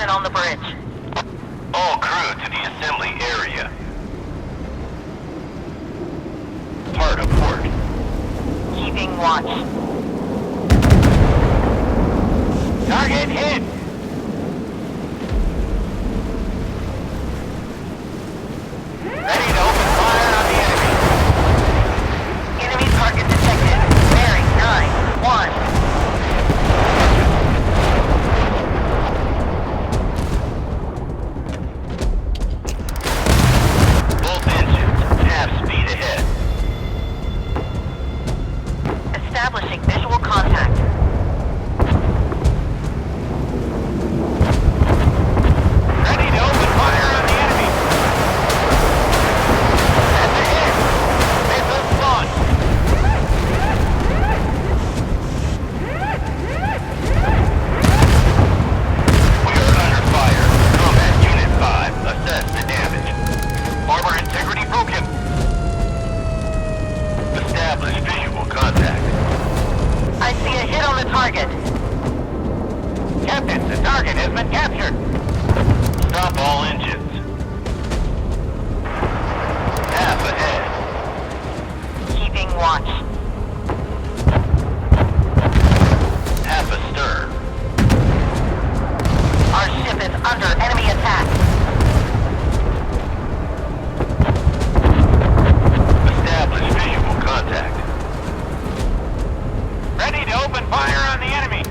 reinforcement on the bridge. All crew to the assembly area. Hard a port. Keeping watch. Target hit! Ready to open fire on the enemy. Enemy target detected. Bearing 9-1. Both engines, half speed ahead. Establishing visual contact. Ready to open fire on the enemy. That's a hit. Missiles launched. We are under fire. Combat Unit 5, assess the damage. Armor integrity broken. Establish visual contact. I see a hit on the target. Captain, the target has been captured. Stop all engines. Half ahead. Keeping watch. Half astern. Our ship is under enemy attack. Establish visual contact. Ready to open fire on the enemy.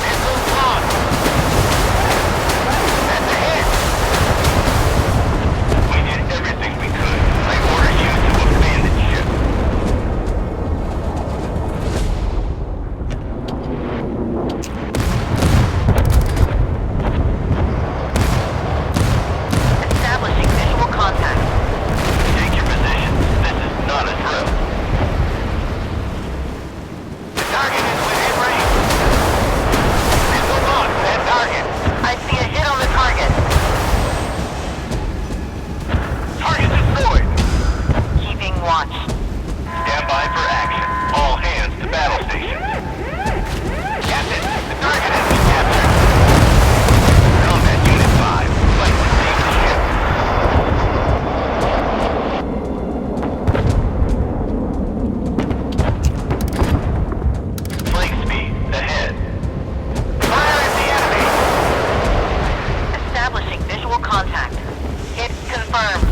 Missiles launched. That's a hit. We did everything we could. I order you to abandon ship. Establishing visual contact. Take your positions. This is not a drill. The target is within range. Missile launch that target. I see a hit on the target. Target destroyed. Keeping watch. Stand by for action. All hands to battle stations. Captain, the target has been captured. Combat Unit 5, fight to save the ship. Flank speed, ahead. Fire at the enemy! Establishing visual contact. Hit confirmed.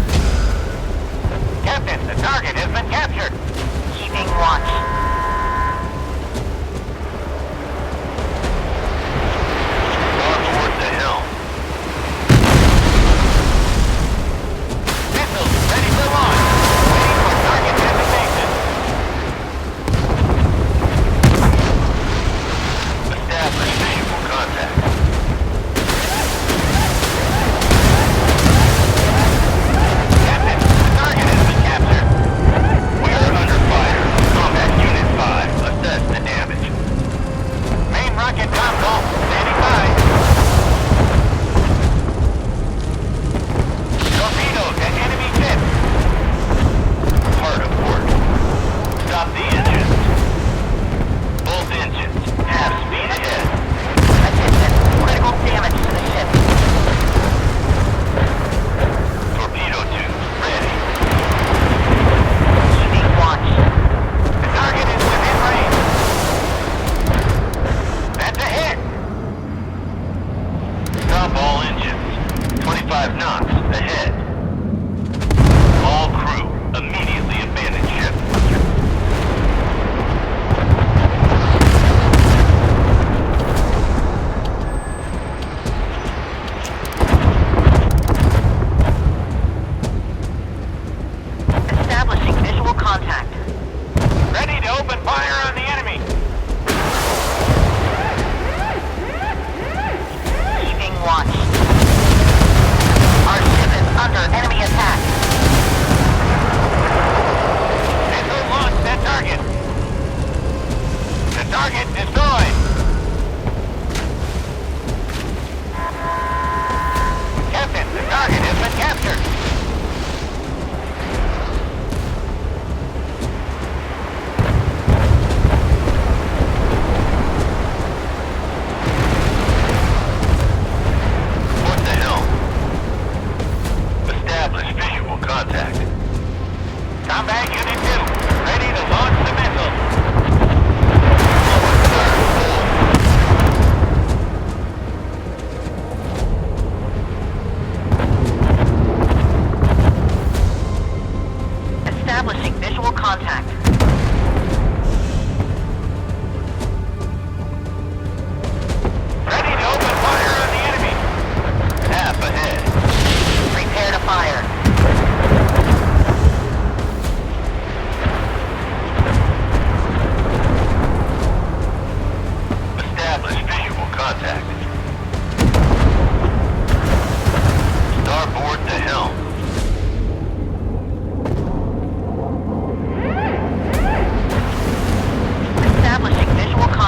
Captain, the target has been captured. Keeping watch. Draw towards the helm. Missiles ready for launch. Waiting for target designation. Establish visual contact. Captain, the target has been captured. We are under fire. Combat Unit 5, assess the damage. Main rocket console, standing by. Torpedoes at enemy ships. Hard a port. Stop the engines. Both engines, half speed ahead. Attention. Critical damage to the ship. Torpedo tubes ready. Keeping watch. The target is within range. That's a hit. Stop all engines. 25 knots ahead. All crew, immediately abandon ship. Establishing visual contact. Ready to open fire on the enemy. Keeping watch. Our ship is under enemy attack. Missile launch that target. The target destroyed. Captain, the target has been captured.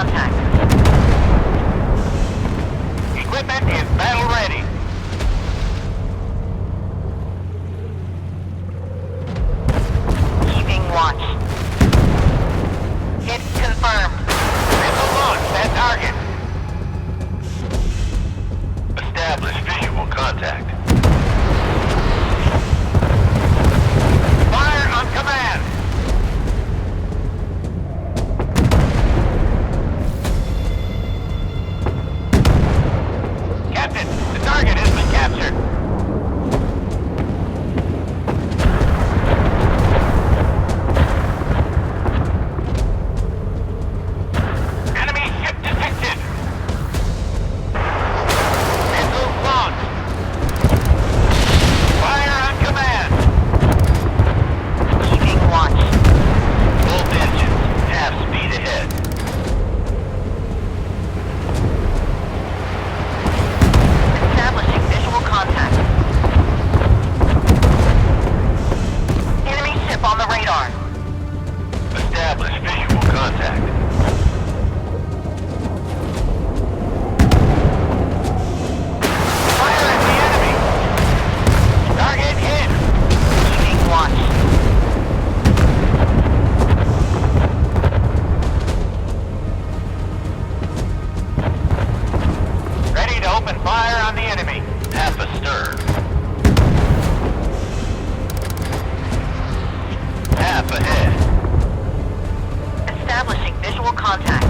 contact. Equipment is battle ready. Keeping watch. Hit confirmed. Missile launch that target. Establish visual contact. Fire on command. Captain, the target has been captured. Enemy ship detected. Missile launched. Fire on command. Keeping watch. Both engines, half speed ahead. Establishing visual contact. Enemy ship on the radar. Establish visual contact. Fire at the enemy. Target hit. Keeping watch. Ready to open fire on the enemy. Half astern. Half ahead. Establishing visual contact.